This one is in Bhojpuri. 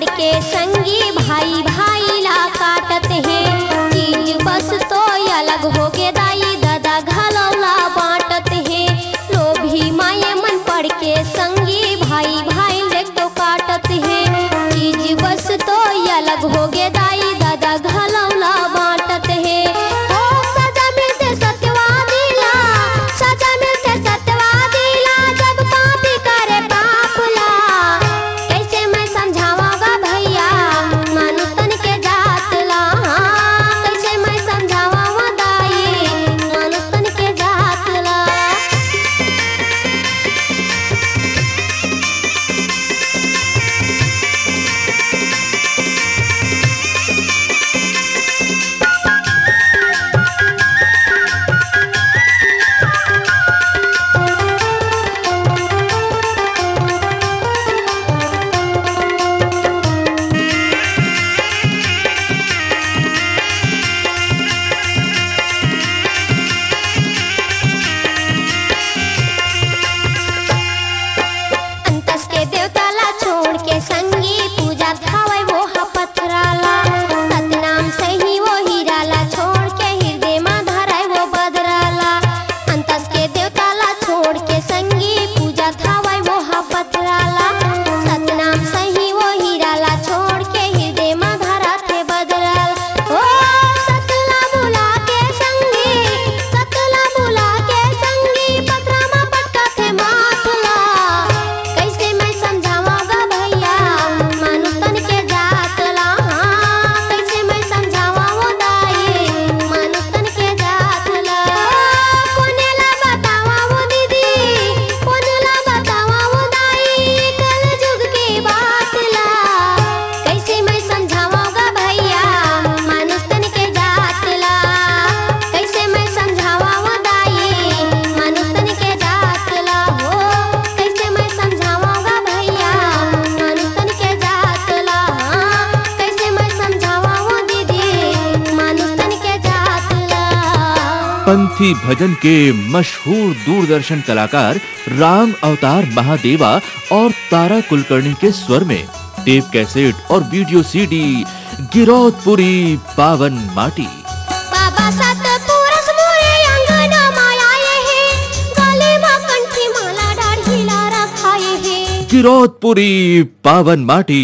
पड़ के संगी भाई भाई ला काटत है। चीज बस तो अलग हो गे दाई दादा घलौला बांटत है। लोभी माये मन पड़ के संगी भाई भाई ले तो काटत है। चीज बस तो अलग हो गे दाई दादा घलौला बांटत है। ओ सजा मिलते सत्यवादी ला, सजा मिलते सत्यवादी ला, जब पापी करे पाप ला। कैसे मैं समझावागा भैया मानु तन के जात ला। कैसे मैं समझावा दाई मानु तन के जात ला। अंतस के देवता ला छोड़ के संगी पूजा खावे वो हा पथराला। सतनाम सही वो हीरा ला छोड़ के हृदय में धराए वो बदराला। अंतस के देवता ला छोड़ के संगी पूजा खावे वो हा पथराला। सतनाम सही वो हीरा ला छोड़ के हृदय में धरा थे बदराला। ओ सतला बुला के संगी, सतला बुला के संगी पथरा में पटका थे माथला। कैसे मैं समझावागा भैया मानु तन के जात ला। कैसे मैं समझावा वो दाई मानु तन के जात ला। कोने ला बतावा वो दीदी, कोने ला बतावा वो दाई कल जुग की बात ला। कैसे मैं समझावागा भैया मानु तन के जात ला। कैसे मैं समझावा वो दाई मानु तन के जात ला। हो कैसे मैं समझावागा भैया मानु तन के जात ला। कैसे मैं समझावा वो दीदी मानु तन के जात ला। पंथी भजन के मशहूर दूरदर्शन कलाकार राम अवतार महादेवा और तारा कुलकर्णी के स्वर में टेप कैसेट और वीडियो सीडी गिरौदपुरी पावन माटी। बाबा सात पुरस मोरे अंगना मायाए है, गले में कंठी माला डाढ़ी ला रखाए है। गिरौदपुरी पावन माटी